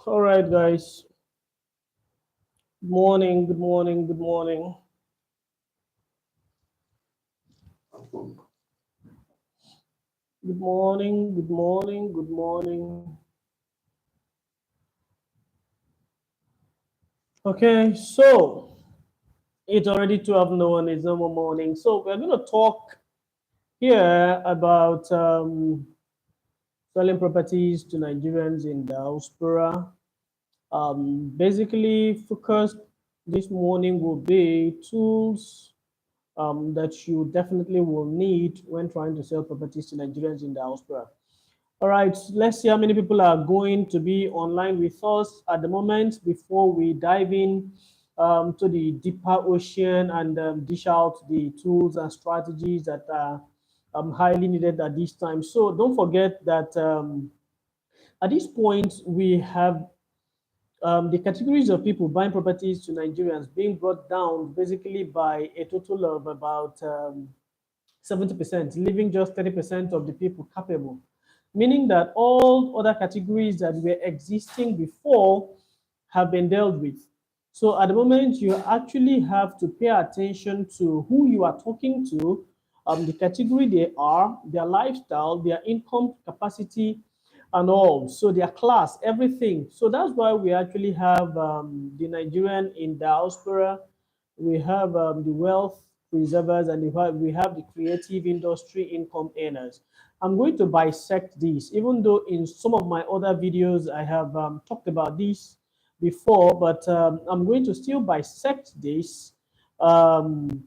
All right, guys. Good morning, good morning, good morning. Good morning, good morning, good morning. Okay, so it's already 12 noon, it's no more morning. So we're going to talk here about selling properties to Nigerians in diaspora. Basically, focus this morning will be tools that you definitely will need when trying to sell properties to Nigerians in diaspora. All right, let's see how many people are going to be online with us at the moment before we dive in to the deeper ocean and dish out the tools and strategies that are highly needed at this time. So don't forget that at this point, we have the categories of people buying properties to Nigerians being brought down basically by a total of about 70%, leaving just 30% of the people capable, meaning that all other categories that were existing before have been dealt with. So at the moment, you actually have to pay attention to who you are talking to, the category they are, their lifestyle, their income capacity, and all. So their class, everything. So that's why we actually have the Nigerian in diaspora, we have the wealth preservers, and we have the creative industry income earners. I'm going to bisect this, even though in some of my other videos I have talked about this before, but I'm going to still bisect this um,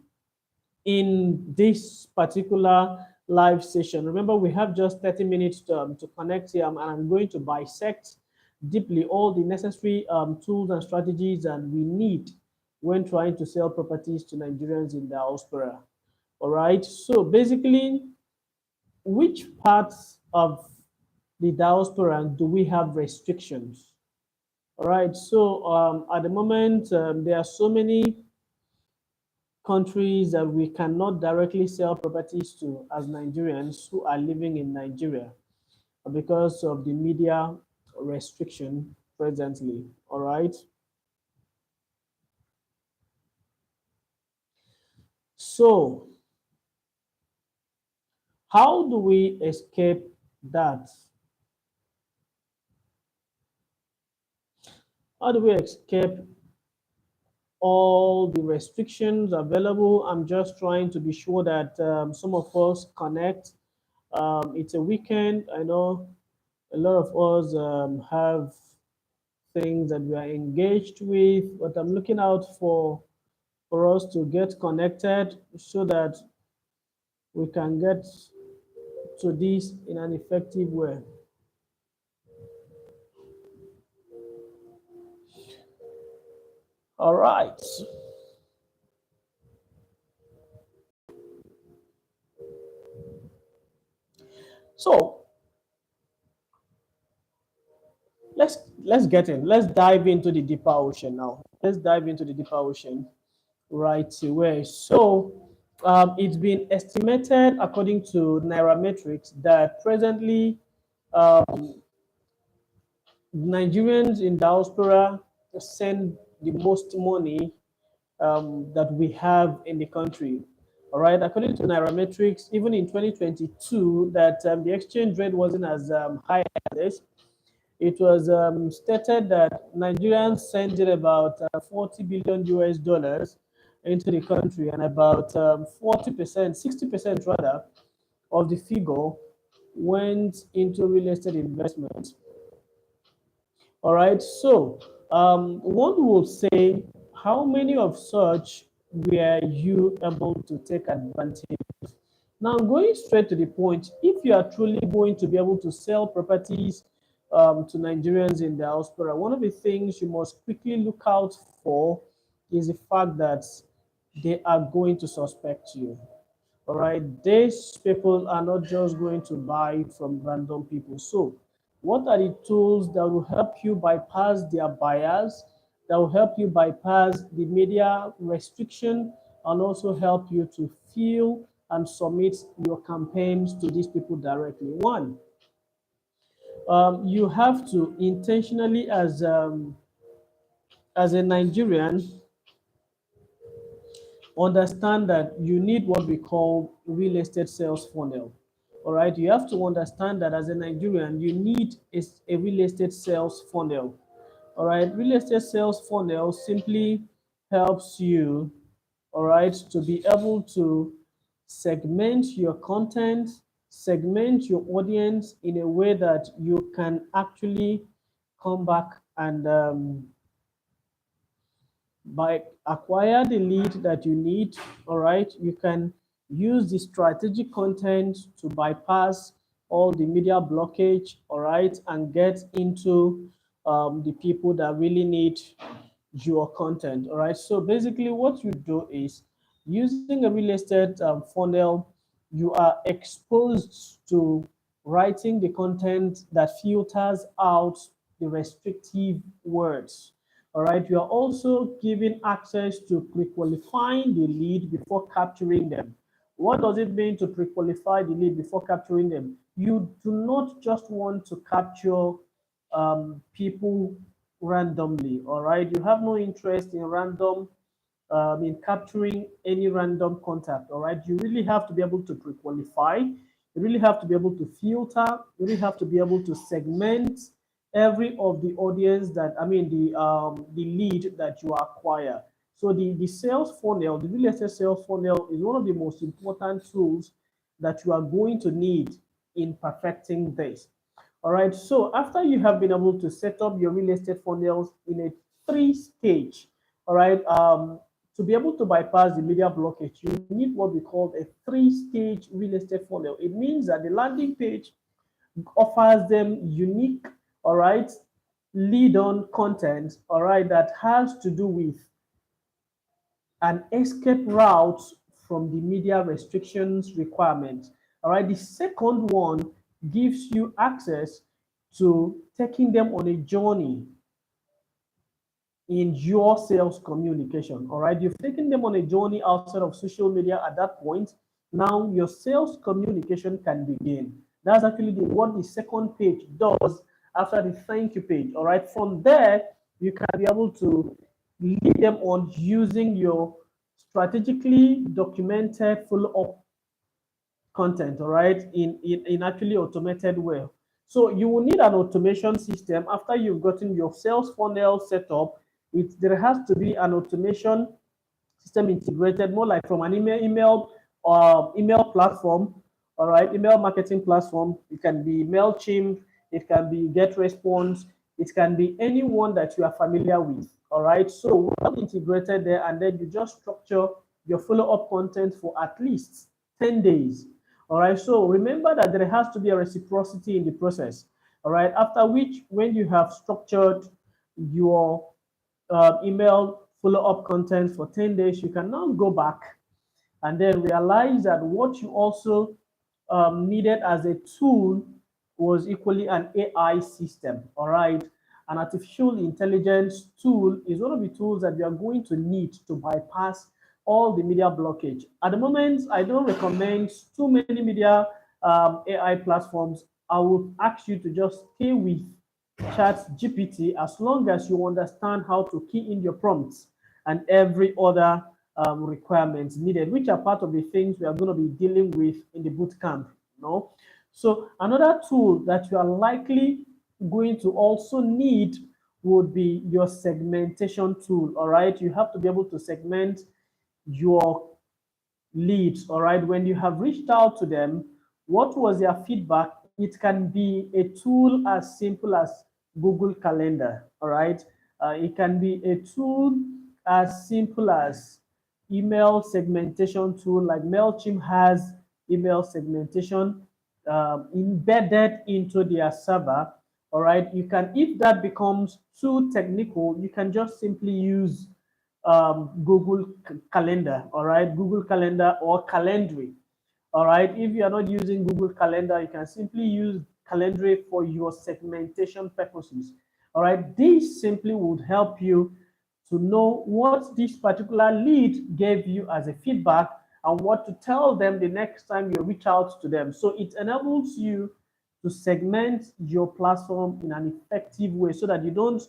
in this particular live session. Remember, we have just 30 minutes to connect here, and I'm going to bisect deeply all the necessary tools and strategies that we need when trying to sell properties to Nigerians in diaspora. All right. So basically, which parts of the diaspora do we have restrictions? All right. So at the moment, there are so many countries that we cannot directly sell properties to as Nigerians who are living in Nigeria because of the media restriction presently. All right. So, how do we escape that? How do we escape all the restrictions available? I'm just trying to be sure that some of us connect. It's a weekend. I know a lot of us have things that we are engaged with, but I'm looking out for us to get connected so that we can get to this in an effective way. All right. So let's get in. Let's dive into the deeper ocean now. Let's dive into the deeper ocean right away. So it's been estimated according to Nairametrics that presently Nigerians in diaspora send the most money that we have in the country. All right, according to Nairametrics, even in 2022, that the exchange rate wasn't as high as this. It was stated that Nigerians sent in about 40 billion US dollars into the country, and about 40%, 60% rather, of the figure went into real estate investment. All right, so one will say, how many of such were you able to take advantage? Now, going straight to the point, if you are truly going to be able to sell properties to Nigerians in diaspora, one of the things you must quickly look out for is the fact that they are going to suspect you. All right, these people are not just going to buy from random people. So, what are the tools that will help you bypass their bias, that will help you bypass the media restriction, and also help you to feel and submit your campaigns to these people directly? One, You have to intentionally, as a Nigerian, understand that you need what we call real estate sales funnel. All right, you have to understand that as a Nigerian, you need a real estate sales funnel. All right, real estate sales funnel simply helps you, all right, to be able to segment your content, segment your audience in a way that you can actually come back and by acquire the lead that you need. All right, you can use the strategic content to bypass all the media blockage, all right, and get into the people that really need your content. All right, so basically what you do is using a real estate funnel, you are exposed to writing the content that filters out the restrictive words. All right, you are also given access to pre-qualifying the lead before capturing them. What does it mean to pre-qualify the lead before capturing them? You do not just want to capture people randomly. All right, you have no interest in in capturing any random contact. All right, you really have to be able to pre-qualify. You really have to be able to filter. You really have to be able to segment every of the audience that the lead that you acquire. So the sales funnel, the real estate sales funnel, is one of the most important tools that you are going to need in perfecting this. All right. So after you have been able to set up your real estate funnels in a three-stage, all right, to be able to bypass the media blockage, you need what we call a three-stage real estate funnel. It means that the landing page offers them unique, all right, lead-on content, all right, that has to do with an escape route from the media restrictions requirement. All right, the second one gives you access to taking them on a journey in your sales communication. All right, you've taken them on a journey outside of social media at that point. Now your sales communication can begin. That's actually what the second page does after the thank you page. All right, from there, you can be able to lead them on using your strategically documented follow-up content, all right, in actually automated way. So you will need an automation system after you've gotten your sales funnel set up. There has to be an automation system integrated, more like from an email platform, all right, email marketing platform. It can be MailChimp, it can be GetResponse, it can be anyone that you are familiar with, all right. So well integrated there, and then you just structure your follow-up content for at least 10 days. All right, so remember that there has to be a reciprocity in the process. All right, after which, when you have structured your email follow-up content for 10 days, you can now go back and then realize that what you also needed as a tool was equally an AI system. All right, an artificial intelligence tool is one of the tools that you are going to need to bypass all the media blockage. At the moment, I don't recommend too many media AI platforms. I would ask you to just stay with Chat GPT as long as you understand how to key in your prompts and every other requirements needed, which are part of the things we are going to be dealing with in the boot camp. So another tool that you are likely going to also need would be your segmentation tool. All right, you have to be able to segment your leads. All right, when you have reached out to them, what was their feedback? It can be a tool as simple as Google Calendar. All right, it can be a tool as simple as email segmentation tool, like MailChimp has email segmentation embedded into their server. All right, you can, if that becomes too technical, you can just simply use Google Calendar. All right, Google Calendar or Calendly. All right, if you are not using Google Calendar, you can simply use Calendly for your segmentation purposes. All right, this simply would help you to know what this particular lead gave you as a feedback and what to tell them the next time you reach out to them. So it enables you to segment your platform in an effective way so that you don't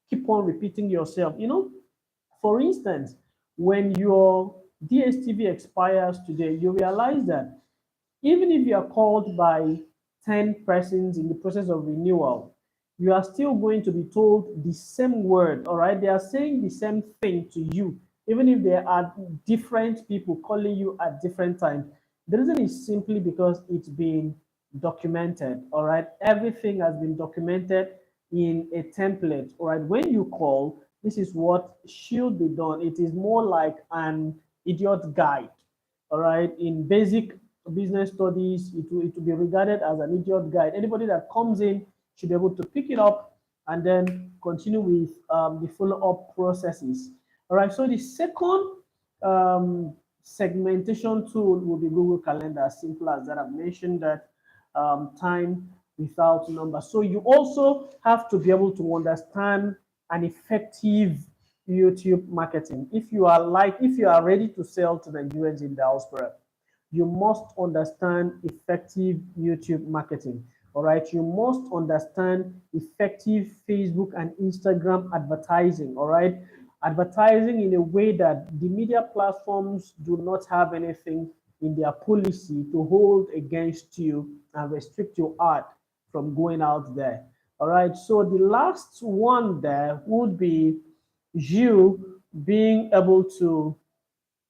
keep on repeating yourself. For instance, when your DSTV expires today, you realize that even if you are called by 10 persons in the process of renewal, you are still going to be told the same word, all right? They are saying the same thing to you, even if there are different people calling you at different times. The reason is simply because it's been documented, all right? Everything has been documented in a template, all right? When you call, this is what should be done. It is more like an idiot guide, all right? In basic business studies, it will be regarded as an idiot guide. Anybody that comes in should be able to pick it up and then continue with the follow-up processes. All right, so the second segmentation tool will be Google Calendar, as simple as that. I've mentioned that time without number. So you also have to be able to understand an effective YouTube marketing. If you are ready to sell to Nigerians in diaspora, you must understand effective YouTube marketing. All right, you must understand effective Facebook and Instagram advertising. All right, advertising in a way that the media platforms do not have anything in their policy to hold against you and restrict your ad from going out there. All right, so the last one there would be you being able to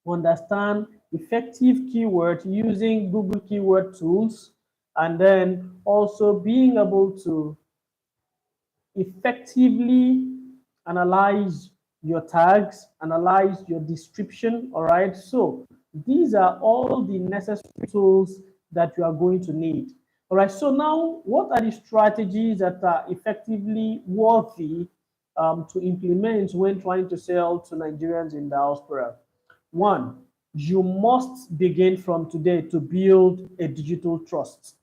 understand effective keywords using Google keyword tools, and then also being able to effectively analyze your tags, analyze your description. All right, so these are all the necessary tools that you are going to need. All right, so now what are the strategies that are effectively worthy to implement when trying to sell to Nigerians in diaspora? One, you must begin from today to build a digital trust.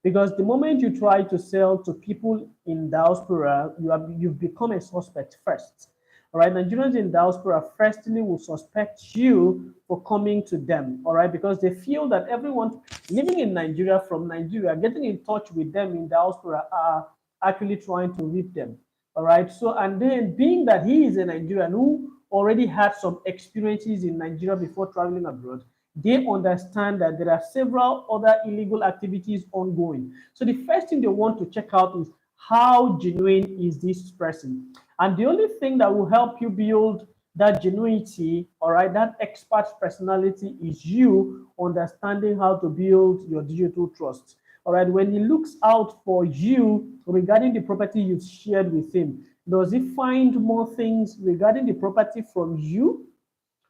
Because the moment you try to sell to people in diaspora, you've become a suspect first. All right, Nigerians in diaspora firstly will suspect you for coming to them, all right, because they feel that everyone living in Nigeria from Nigeria, getting in touch with them in diaspora are actually trying to reap them, all right. So, and then being that he is a Nigerian who already had some experiences in Nigeria before traveling abroad, they understand that there are several other illegal activities ongoing. So the first thing they want to check out is how genuine is this person? And the only thing that will help you build that genuinity, all right, that expert personality is you understanding how to build your digital trust. All right, when he looks out for you regarding the property you've shared with him, does he find more things regarding the property from you?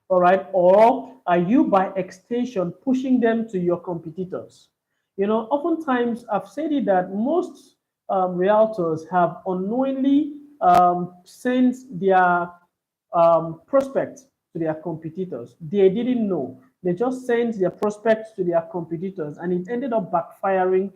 All right, or are you by extension pushing them to your competitors? Oftentimes I've said it that most realtors have unknowingly sent their prospects to their competitors. They didn't know. They just sent their prospects to their competitors, and it ended up backfiring.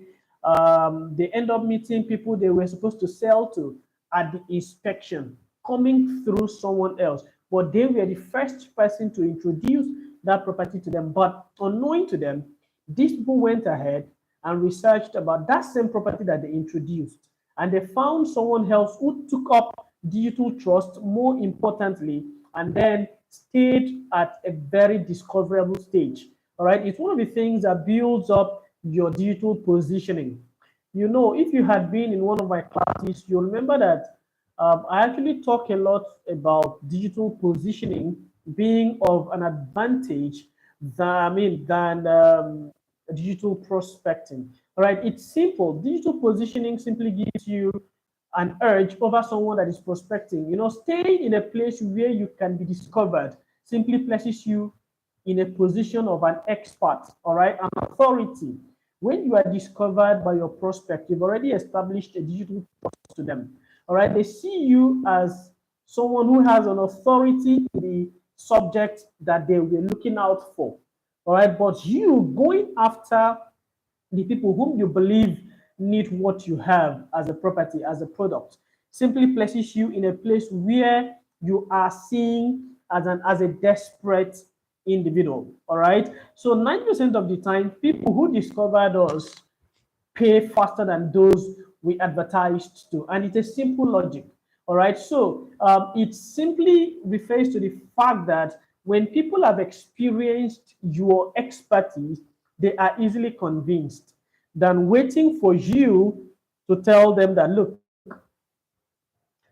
They end up meeting people they were supposed to sell to at the inspection, coming through someone else, but they were the first person to introduce that property to them. But unknowing to them, these people went ahead and researched about that same property that they introduced, and they found someone else who took up digital trust more importantly, and then stayed at a very discoverable stage. All right, it's one of the things that builds up your digital positioning. If you had been in one of my classes, you'll remember that I actually talk a lot about digital positioning being of an advantage than digital prospecting. All right, it's simple. Digital positioning simply gives you an urge over someone that is prospecting. Staying in a place where you can be discovered simply places you in a position of an expert, all right, an authority. When you are discovered by your prospect, you've already established a digital trust to them. All right, they see you as someone who has an authority in the subject that they were looking out for. All right, but you going after the people whom you believe need what you have as a property, as a product, simply places you in a place where you are seen as a desperate individual. All right. So 90% of the time, people who discovered us pay faster than those we advertised to. And it's a simple logic. All right. So it simply refers to the fact that when people have experienced your expertise, they are easily convinced than waiting for you to tell them that, look,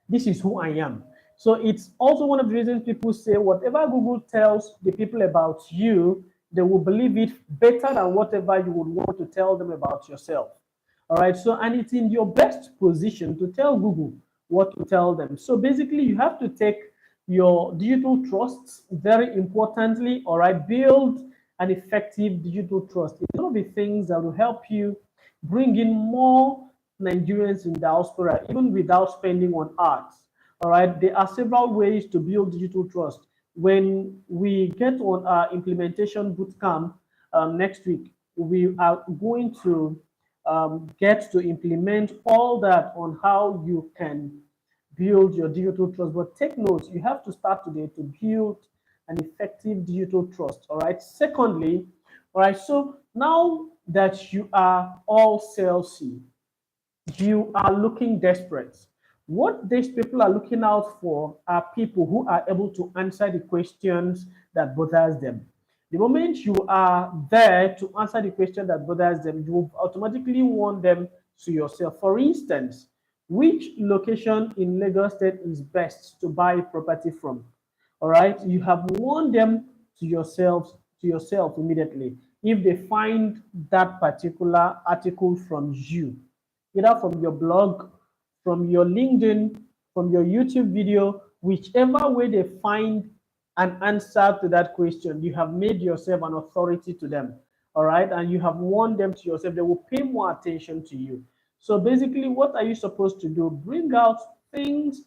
this is who I am. So it's also one of the reasons people say whatever Google tells the people about you, they will believe it better than whatever you would want to tell them about yourself. All right. So, and it's in your best position to tell Google what to tell them. So basically, you have to take your digital trusts very importantly. All right. Build an effective digital trust. It's one of the things that will help you bring in more Nigerians in diaspora, even without spending on arts. All right, there are several ways to build digital trust. When we get on our implementation bootcamp next week, we are going to get to implement all that on how you can build your digital trust. But take note, you have to start today to build an effective digital trust. All right. Secondly, all right, so now that you are all salesy, you are looking desperate. What these people are looking out for are people who are able to answer the questions that bothers them. The moment you are there to answer the question that bothers them, you automatically want them to yourself. For instance, which location in Lagos State is best to buy property from? All right, you have warned them to yourself immediately. If they find that particular article from you, either from your blog, from your LinkedIn, from your YouTube video, whichever way they find an answer to that question, you have made yourself an authority to them. All right. And you have warned them to yourself. They will pay more attention to you. So basically, what are you supposed to do? Bring out things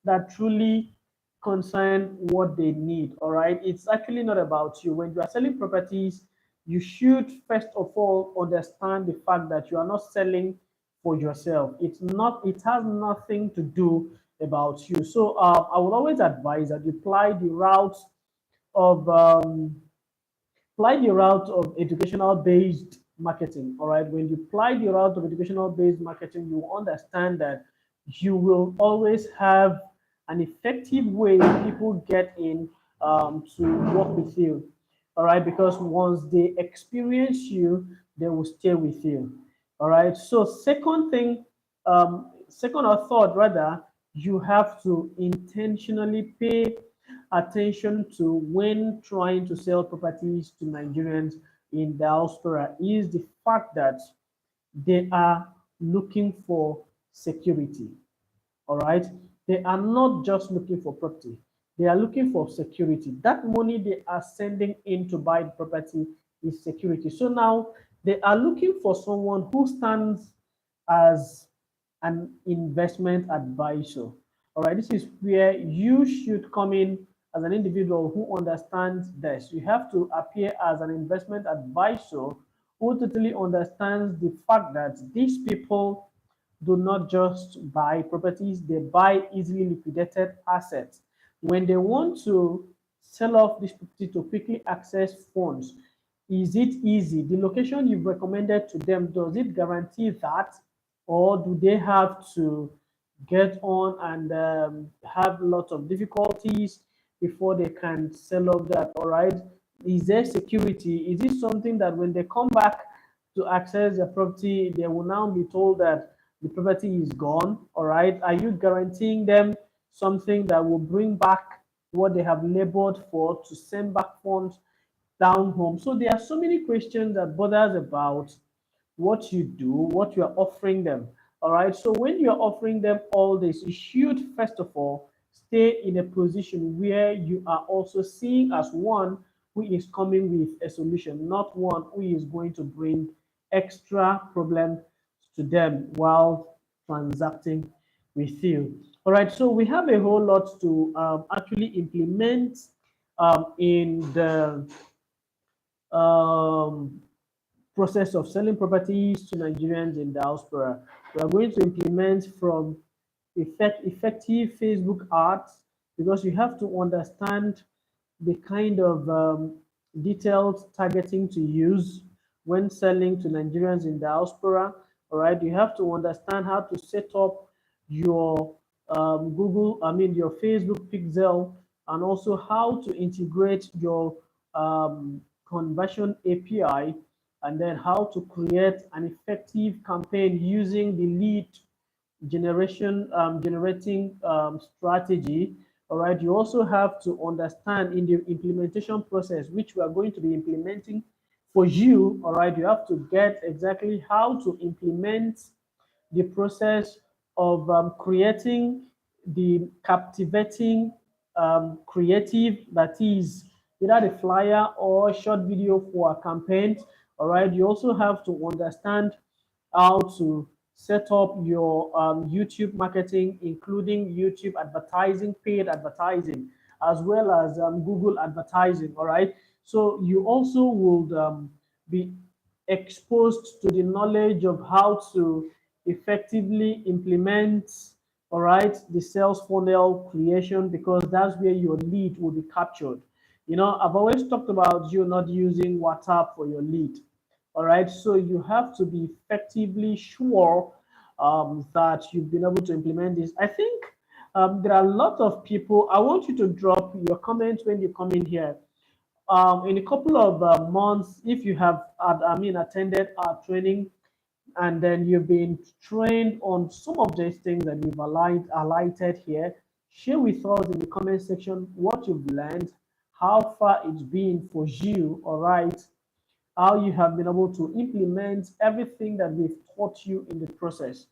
that truly concern what they need. All right. It's actually not about you. When you are selling properties, you should first of all understand the fact that you are not selling for yourself. It has nothing to do about you. So I would always advise that you of um, apply the route of educational based marketing. All right, when you apply the route of educational based marketing, you understand that you will always have an effective way people get in to work with you. All right, because once they experience you, they will stay with you. All right, so second or third rather, you have to intentionally pay attention to when trying to sell properties to Nigerians in diaspora is the fact that they are looking for security. All right. They are not just looking for property, they are looking for security. That money they are sending in to buy the property is security. So now they are looking for someone who stands as an investment advisor. All right, this is where you should come in as an individual who understands this. You have to appear as an investment advisor who totally understands the fact that these people do not just buy properties, they buy easily liquidated assets. When they want to sell off this property to quickly access funds, is it easy? The location you've recommended to them, does it guarantee that? Or do they have to get on and have lots of difficulties before they can sell off that? All right. Is there security? Is it something that when they come back to access the property, they will now be told that the property is gone? All right. Are you guaranteeing them something that will bring back what they have labored for to send back funds down home? So there are so many questions that bothers about what you do, what you are offering them. All right. So when you're offering them all this, you should first of all stay in a position where you are also seen as one who is coming with a solution, not one who is going to bring extra problem to them while transacting with you. All right. So we have a whole lot to actually implement in the um, process of selling properties to Nigerians in diaspora. We are going to implement from effective Facebook ads because you have to understand the kind of detailed targeting to use when selling to Nigerians in diaspora. All right, you have to understand how to set up your your Facebook pixel, and also how to integrate your conversion API, and then how to create an effective campaign using the lead generating strategy. All right, you also have to understand in the implementation process, which we are going to be implementing for you. All right, you have to get exactly how to implement the process of creating the captivating creative, that is either the flyer or short video for a campaign. All right, you also have to understand how to set up your YouTube marketing, including YouTube advertising, paid advertising, as well as Google advertising. All right, so you also would be exposed to the knowledge of how to effectively implement, all right, the sales funnel creation, because that's where your lead will be captured. I've always talked about you not using WhatsApp for your lead. All right, so you have to be effectively sure that you've been able to implement this. I think there are a lot of people. I want you to drop your comments when you come in here. In a couple of months, if you have attended our training, and then you've been trained on some of these things that we've highlighted here, share with us in the comment section what you've learned, how far it's been for you. All right, how you have been able to implement everything that we've taught you in the process.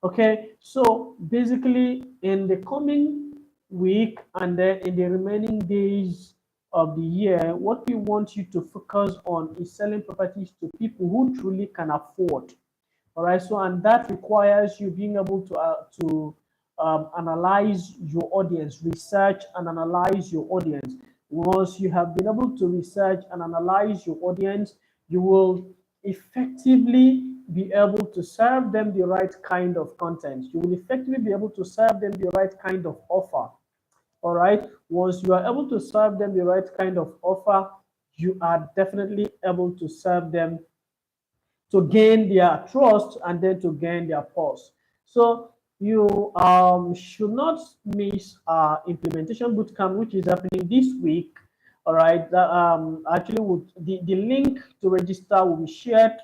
Okay, so basically in the coming week and then in the remaining days of the year, what we want you to focus on is selling properties to people who truly can afford. All right, so and that requires you being able to analyze your audience, research and analyze your audience. Once you have been able to research and analyze your audience, you will effectively be able to serve them the right kind of content. You will effectively be able to serve them the right kind of offer. All right, once you are able to serve them the right kind of offer, you are definitely able to serve them, to gain their trust, and then to gain their pulse. So you should not miss our implementation bootcamp, which is happening this week. All right, that, actually, the link to register will be shared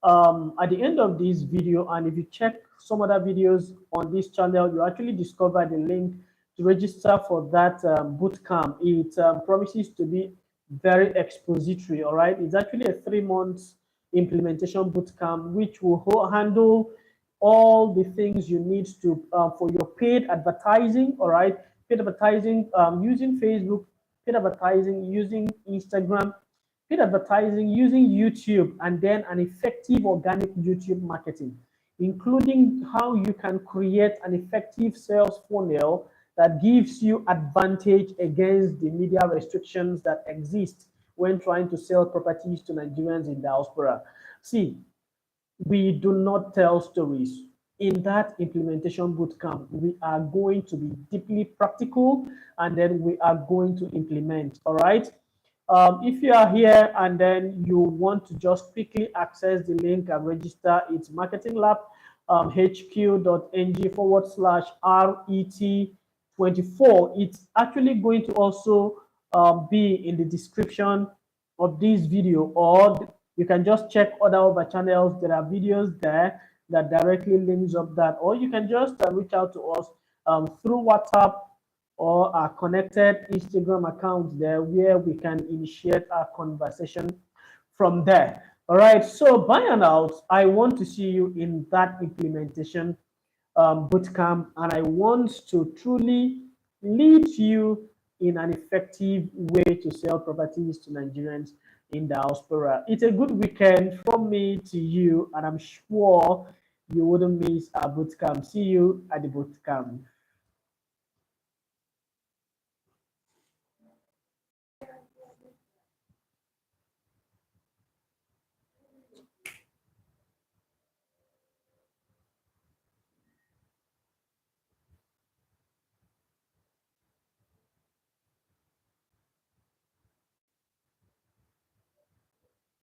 at the end of this video. And if you check some other videos on this channel, you actually discover the link to register for that bootcamp. It promises to be very expository. All right, it's actually a 3 months implementation bootcamp, which will handle all the things you need to for your paid advertising. All right, paid advertising using Facebook, paid advertising using Instagram, paid advertising using YouTube, and then an effective organic YouTube marketing, including how you can create an effective sales funnel that gives you advantage against the media restrictions that exist when trying to sell properties to Nigerians in diaspora. See, we do not tell stories. In that implementation bootcamp, we are going to be deeply practical, and then we are going to implement. All right. If you are here and then you want to just quickly access the link and register, it's Marketing Lab hq.ng/RET24. It's actually going to also be in the description of this video, or you can just check other of our channels. There are videos there that directly links up that, or you can just reach out to us through WhatsApp or our connected Instagram account there, where we can initiate our conversation from there. All right, so by and out, I want to see you in that implementation bootcamp, and I want to truly lead you in an effective way to sell properties to Nigerians in diaspora. It's a good weekend from me to you, and I'm sure you wouldn't miss our bootcamp. See you at the bootcamp.